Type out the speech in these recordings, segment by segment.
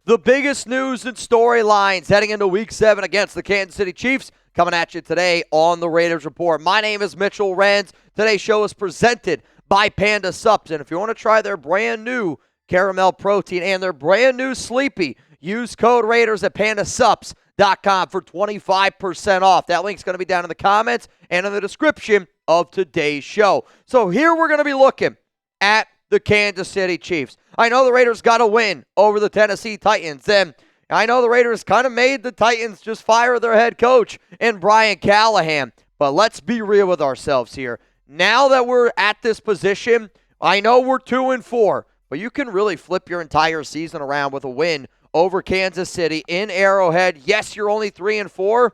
the biggest news and storylines heading into Week 7 against the Kansas City Chiefs. Coming at you today on the Raiders Report. My name is Mitchell Renz. Today's show is presented by Panda Supps. And if you want to try their brand new caramel protein and their brand new Sleepy, use code Raiders at pandasupps.com for 25% off. That link's going to be down in the comments and in the description of today's show. So here we're going to be looking at the Kansas City Chiefs. I know the Raiders got a win over the Tennessee Titans, and I know the Raiders kind of made the Titans just fire their head coach in Brian Callahan, but let's be real with ourselves here. Now that we're at this position, I know we're 2-4, but you can really flip your entire season around with a win over Kansas City in Arrowhead. Yes, you're only 3-4.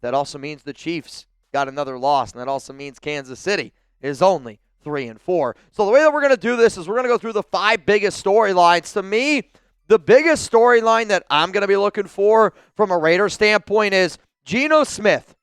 That also means the Chiefs got another loss, and that also means Kansas City is only 3-4. So the way that we're going to do this is we're going to go through the 5 biggest storylines. To me, the biggest storyline that I'm going to be looking for from a Raider standpoint is Geno Smith.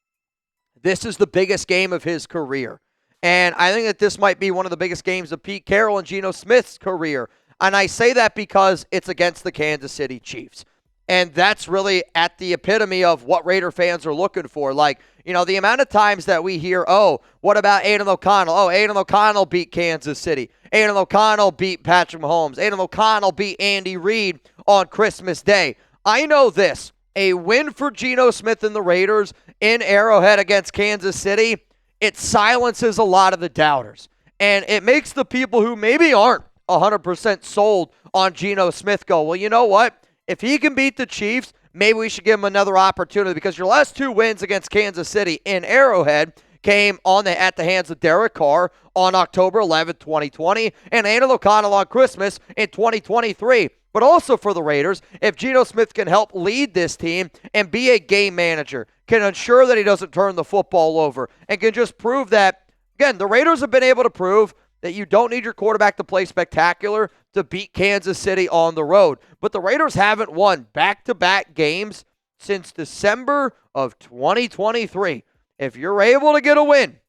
This is the biggest game of his career. And I think that this might be one of the biggest games of Pete Carroll and Geno Smith's career. And I say that because it's against the Kansas City Chiefs. And that's really at the epitome of what Raider fans are looking for. Like, you know, the amount of times that we hear, oh, what about Aiden O'Connell? Oh, Aiden O'Connell beat Kansas City. Aiden O'Connell beat Patrick Mahomes. Aiden O'Connell beat Andy Reid on Christmas Day. I know this. A win for Geno Smith and the Raiders in Arrowhead against Kansas City, it silences a lot of the doubters. And it makes the people who maybe aren't 100% sold on Geno Smith go, well, you know what? If he can beat the Chiefs, maybe we should give him another opportunity, because your last 2 wins against Kansas City in Arrowhead came at the hands of Derek Carr on October 11th, 2020, and Aiden O'Connell on Christmas in 2023. But also for the Raiders, if Geno Smith can help lead this team and be a game manager, can ensure that he doesn't turn the football over, and can just prove that, again, the Raiders have been able to prove that you don't need your quarterback to play spectacular to beat Kansas City on the road. But the Raiders haven't won back-to-back games since December of 2023. If you're able to get a win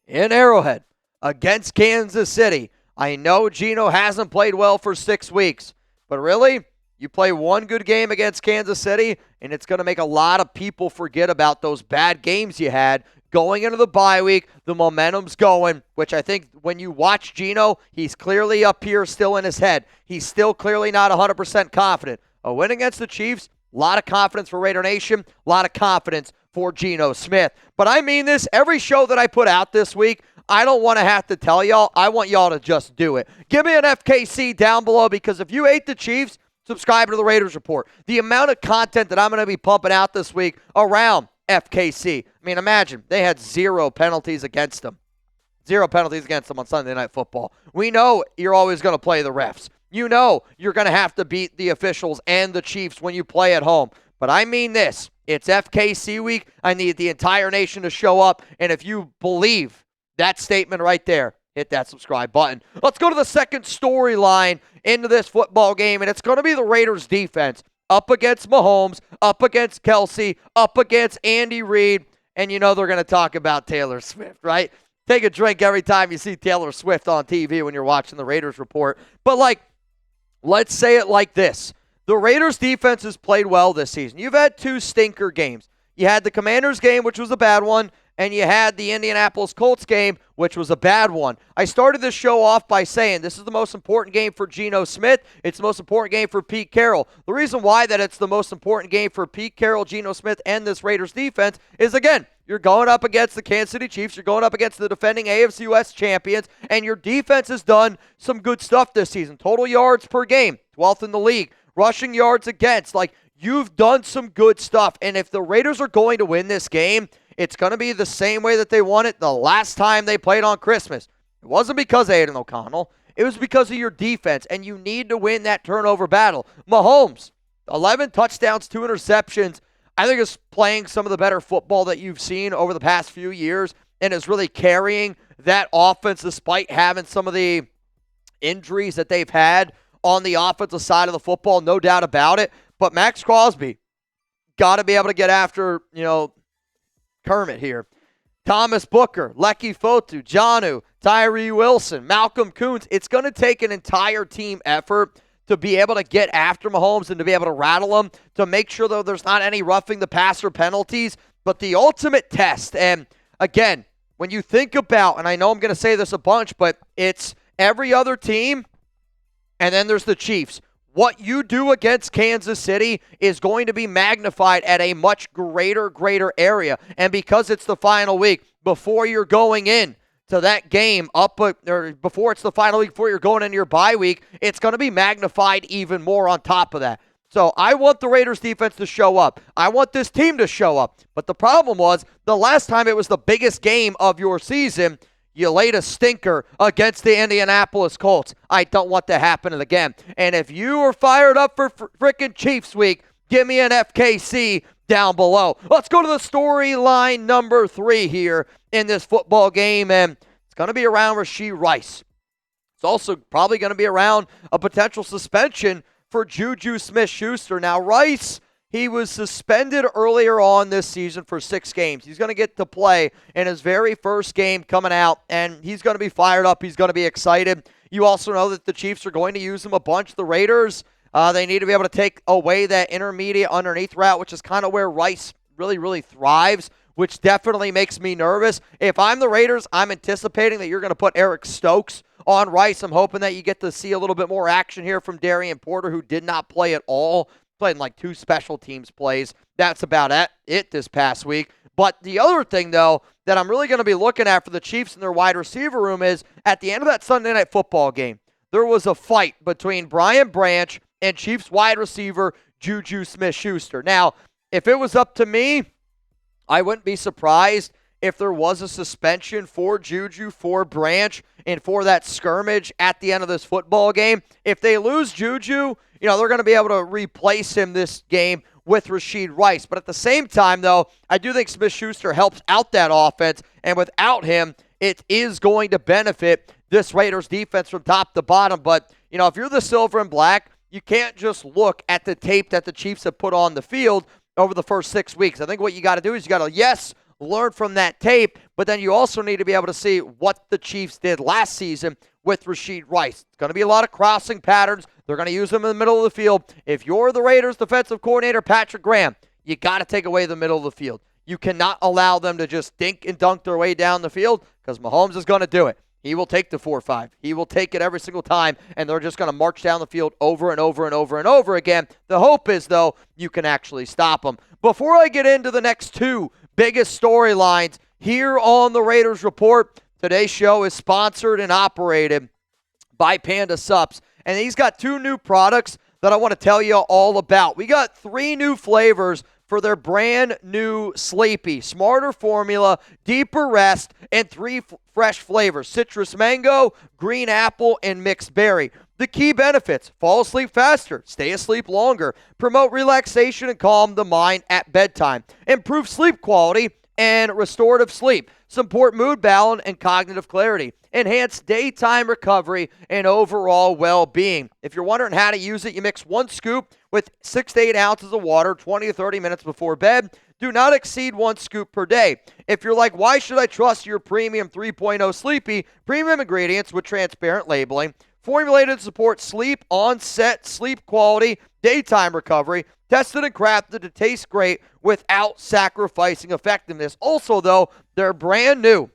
in Arrowhead against Kansas City, I know Geno hasn't played well for 6 weeks, but really, you play one good game against Kansas City, and it's going to make a lot of people forget about those bad games you had going into the bye week. The momentum's going, which I think when you watch Geno, he's clearly up here still in his head. He's still clearly not 100% confident. A win against the Chiefs, a lot of confidence for Raider Nation, a lot of confidence for Geno Smith. But I mean this, every show that I put out this week, I don't want to have to tell y'all. I want y'all to just do it. Give me an FKC down below, because if you hate the Chiefs, subscribe to the Raiders Report. The amount of content that I'm going to be pumping out this week around FKC. I mean, imagine, they had 0 penalties against them. 0 penalties against them on Sunday Night Football. We know you're always going to play the refs. You know you're going to have to beat the officials and the Chiefs when you play at home. But I mean this. It's FKC week. I need the entire nation to show up. And if you believe that statement right there, hit that subscribe button. Let's go to the second storyline into this football game, and it's going to be the Raiders defense up against Mahomes, up against Kelsey, up against Andy Reid, and you know they're going to talk about Taylor Swift, right? Take a drink every time you see Taylor Swift on TV when you're watching the Raiders Report. But, let's say it like this. The Raiders defense has played well this season. You've had 2 stinker games. You had the Commanders game, which was a bad one, and you had the Indianapolis Colts game, which was a bad one. I started this show off by saying this is the most important game for Geno Smith. It's the most important game for Pete Carroll. The reason why that it's the most important game for Pete Carroll, Geno Smith, and this Raiders defense is, again, you're going up against the Kansas City Chiefs. You're going up against the defending AFC West champions, and your defense has done some good stuff this season. Total yards per game, 12th in the league. Rushing yards against. You've done some good stuff. And if the Raiders are going to win this game, it's going to be the same way that they won it the last time they played on Christmas. It wasn't because of Aiden O'Connell. It was because of your defense, and you need to win that turnover battle. Mahomes, 11 touchdowns, 2 interceptions. I think is playing some of the better football that you've seen over the past few years, and is really carrying that offense despite having some of the injuries that they've had on the offensive side of the football, no doubt about it. But Maxx Crosby, got to be able to get after, Kermit here. Thomas Booker, Lecky Fotu, Jonnu, Tyree Wilson, Malcolm Koonce. It's going to take an entire team effort to be able to get after Mahomes and to be able to rattle him, to make sure, though, there's not any roughing the passer penalties. But the ultimate test, and again, when you think about, and I know I'm going to say this a bunch, but it's every other team, and then there's the Chiefs. What you do against Kansas City is going to be magnified at a much greater area. And because it's the final week, before you're going in to that game, or before it's the final week, before you're going into your bye week, it's going to be magnified even more on top of that. So I want the Raiders defense to show up. I want this team to show up. But the problem was, the last time it was the biggest game of your season, you laid a stinker against the Indianapolis Colts. I don't want that happening again. And if you are fired up for frickin' Chiefs week, give me an FKC down below. Let's go to the storyline number 3 here in this football game, and it's going to be around Rashee Rice. It's also probably going to be around a potential suspension for JuJu Smith-Schuster. Now, Rice, he was suspended earlier on this season for 6 games. He's going to get to play in his very first game coming out, and he's going to be fired up. He's going to be excited. You also know that the Chiefs are going to use him a bunch. The Raiders, they need to be able to take away that intermediate underneath route, which is kind of where Rice really thrives, which definitely makes me nervous. If I'm the Raiders, I'm anticipating that you're going to put Eric Stokes on Rice. I'm hoping that you get to see a little bit more action here from Darien Porter, who did not play at all. Played in like 2 special teams plays. That's about it this past week. But the other thing, though, that I'm really going to be looking at for the Chiefs and their wide receiver room is at the end of that Sunday Night Football game, there was a fight between Brian Branch and Chiefs wide receiver JuJu Smith-Schuster. Now, if it was up to me, I wouldn't be surprised if there was a suspension for JuJu, for Branch, and for that skirmish at the end of this football game. If they lose JuJu, they're going to be able to replace him this game with Rashee Rice. But at the same time, though, I do think Smith-Schuster helps out that offense, and without him, it is going to benefit this Raiders defense from top to bottom. But, if you're the silver and black, you can't just look at the tape that the Chiefs have put on the field over the first 6 weeks. I think what you got to do is you got to, learn from that tape, but then you also need to be able to see what the Chiefs did last season with Rashee Rice. It's going to be a lot of crossing patterns. They're going to use him in the middle of the field. If you're the Raiders defensive coordinator, Patrick Graham, you got to take away the middle of the field. You cannot allow them to just dink and dunk their way down the field, because Mahomes is going to do it. He will take the 4-5. He will take it every single time, and they're just going to march down the field over and over again. The hope is, though, you can actually stop them. Before I get into the next 2 biggest storylines here on the Raiders Report, today's show is sponsored and operated by Panda Sups. And he's got 2 new products that I want to tell you all about. We got 3 new flavors for their brand new Sleepy. Smarter formula, deeper rest, and 3 fresh flavors: citrus mango, green apple, and mixed berry. The key benefits: fall asleep faster, stay asleep longer, promote relaxation and calm the mind at bedtime, improve sleep quality and restorative sleep, support mood balance and cognitive clarity, enhance daytime recovery and overall well-being. If you're wondering how to use it, you mix 1 scoop with 6 to 8 ounces of water 20 to 30 minutes before bed. Do not exceed 1 scoop per day. If you're like, why should I trust your premium 3.0 Sleepy? Premium ingredients with transparent labeling, formulated to support sleep onset, sleep quality, daytime recovery, tested and crafted to taste great without sacrificing effectiveness. Also, though, they're brand new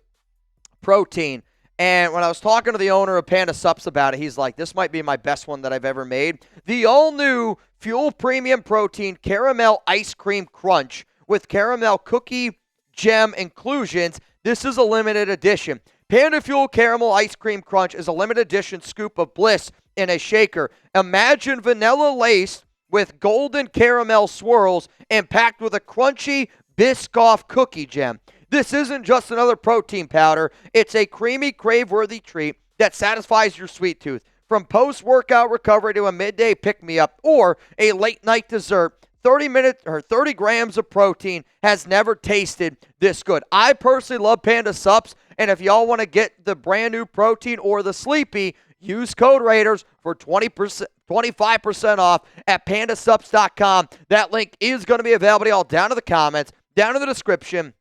protein. And when I was talking to the owner of Panda Sups about it, he's like, this might be my best one that I've ever made. The all-new Fuel Premium Protein Caramel Ice Cream Crunch with caramel cookie gem inclusions. This is a limited edition. Panda Fuel Caramel Ice Cream Crunch is a limited edition scoop of bliss in a shaker. Imagine vanilla lace with golden caramel swirls and packed with a crunchy Biscoff cookie gem. This isn't just another protein powder. It's a creamy, crave-worthy treat that satisfies your sweet tooth. From post-workout recovery to a midday pick-me-up or a late-night dessert, 30 grams of protein has never tasted this good. I personally love Panda Sups, and if y'all want to get the brand new protein or the Sleepy, use code Raiders for 25% off at pandasups.com. That link is going to be available to y'all down in the comments, down in the description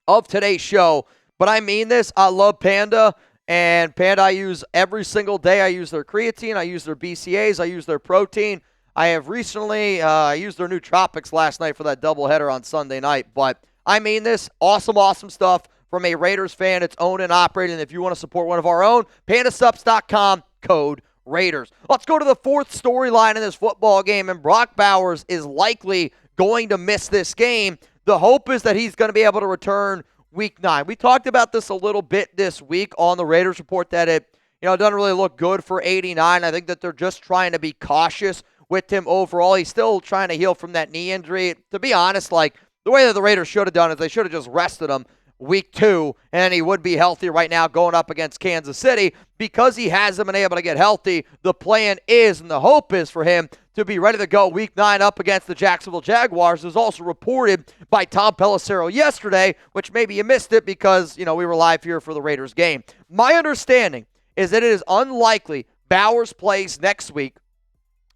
of today's show. But I mean this, I love Panda, And Panda, I use every single day. I use their creatine. I use their BCAAs. I use their protein. I have recently used their nootropics last night for that doubleheader on Sunday night. But I mean this. Awesome, awesome stuff from a Raiders fan. It's owned and operated. And if you want to support one of our own, pandasups.com, code Raiders. Let's go to the fourth storyline in this football game. And Brock Bowers is likely going to miss this game. The hope is that he's going to be able to return Week 9. We talked about this a little bit this week on the Raiders Report that it doesn't really look good for 89. I think that they're just trying to be cautious with him overall. He's still trying to heal from that knee injury. To be honest, like the way that the Raiders should have done is they should have just rested him Week 2, and he would be healthy right now going up against Kansas City. Because he hasn't been able to get healthy, the plan is and the hope is for him to be ready to go Week 9 up against the Jacksonville Jaguars. It was also reported by Tom Pelissero yesterday, which maybe you missed it because, we were live here for the Raiders game. My understanding is that it is unlikely Bowers plays next week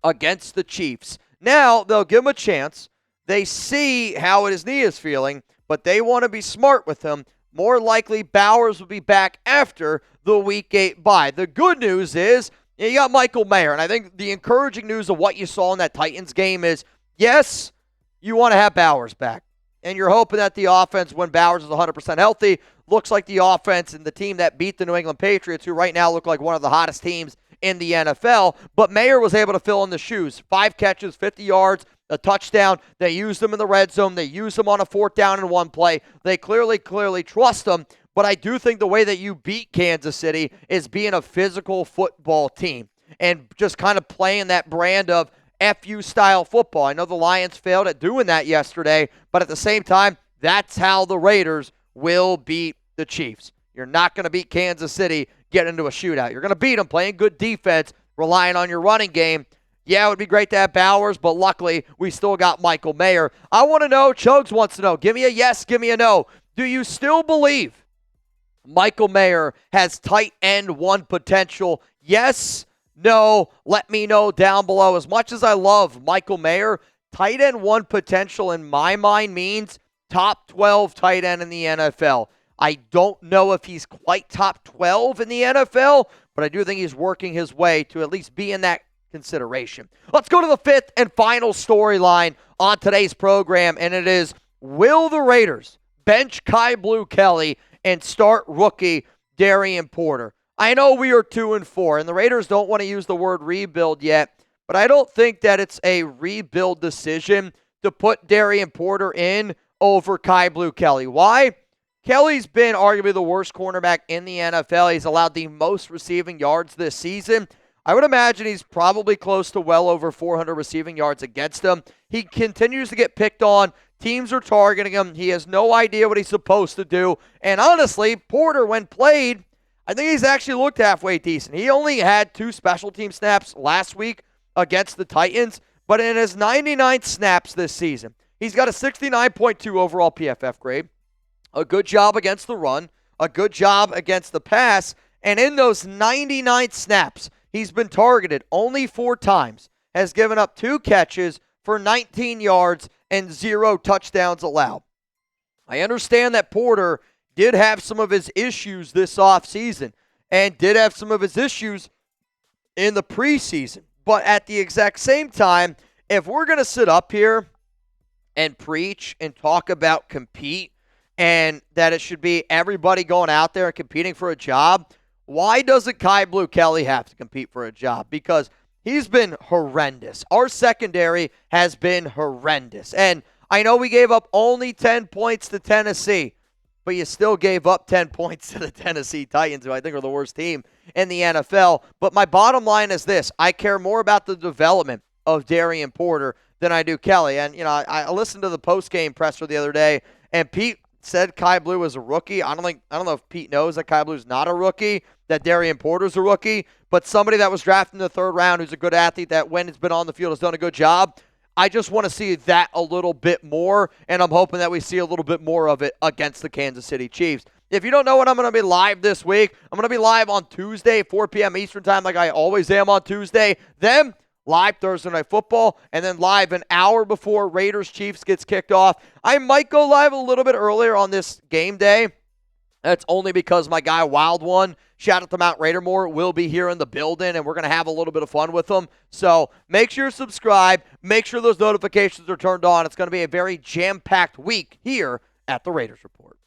against the Chiefs. Now, they'll give him a chance. They see how his knee is feeling, but they want to be smart with him. More likely, Bowers will be back after the Week 8 bye. The good news is you got Michael Mayer, and I think the encouraging news of what you saw in that Titans game is, yes, you want to have Bowers back, and you're hoping that the offense, when Bowers is 100% healthy, looks like the offense and the team that beat the New England Patriots, who right now look like one of the hottest teams in the NFL. But Mayer was able to fill in the shoes. 5 catches, 50 yards, a touchdown. They used him in the red zone. They used him on a 4th down and 1 play. They clearly trust him. But I do think the way that you beat Kansas City is being a physical football team and just kind of playing that brand of FU style football. I know the Lions failed at doing that yesterday, but at the same time, that's how the Raiders will beat the Chiefs. You're not going to beat Kansas City getting into a shootout. You're going to beat them playing good defense, relying on your running game. Yeah, it would be great to have Bowers, but luckily we still got Michael Mayer. I want to know, Chuggs wants to know, give me a yes, give me a no. Do you still believe Michael Mayer has tight end 1 potential? Yes, no, let me know down below. As much as I love Michael Mayer, tight end 1 potential in my mind means top 12 tight end in the NFL. I don't know if he's quite top 12 in the NFL, but I do think he's working his way to at least be in that consideration. Let's go to the 5th and final storyline on today's program, and it is, will the Raiders bench Kyu Blu Kelly and start rookie Darien Porter? I know we are 2-4, and the Raiders don't want to use the word rebuild yet, but I don't think that it's a rebuild decision to put Darien Porter in over Kyu Blu Kelly. Why? Kelly's been arguably the worst cornerback in the NFL. He's allowed the most receiving yards this season. I would imagine he's probably close to well over 400 receiving yards against him. He continues to get picked on. Teams are targeting him. He has no idea what he's supposed to do. And honestly, Porter, when played, I think he's actually looked halfway decent. He only had 2 special team snaps last week against the Titans, but in his 99 snaps this season, he's got a 69.2 overall PFF grade, a good job against the run, a good job against the pass, and in those 99 snaps, he's been targeted only 4 times, has given up 2 catches for 19 yards and 0 touchdowns allowed. I understand that Porter did have some of his issues this offseason and did have some of his issues in the preseason. But at the exact same time, if we're going to sit up here and preach and talk about compete and that it should be everybody going out there and competing for a job, why doesn't Kyu Blu Kelly have to compete for a job? Because he's been horrendous. Our secondary has been horrendous. And I know we gave up only 10 points to Tennessee, but you still gave up 10 points to the Tennessee Titans, who I think are the worst team in the NFL. But my bottom line is this. I care more about the development of Darien Porter than I do Kelly. And, I listened to the post-game presser the other day, and Pete said Kyu Blu was a rookie. I don't know if Pete knows that Kyu Blu's not a rookie, that Darien Porter's a rookie, but somebody that was drafted in the 3rd round who's a good athlete that when it's been on the field has done a good job. I just want to see that a little bit more, and I'm hoping that we see a little bit more of it against the Kansas City Chiefs. If you don't know when I'm going to be live this week, I'm going to be live on Tuesday, 4 p.m. Eastern time, like I always am on Tuesday. Then live Thursday Night Football, and then live an hour before Raiders-Chiefs gets kicked off. I might go live a little bit earlier on this game day That's only because my guy Wild One, shout out to Mount Raidermore, will be here in the building, and we're going to have a little bit of fun with them. So make sure you subscribe. Make sure those notifications are turned on. It's going to be a very jam-packed week here at the Raiders Report.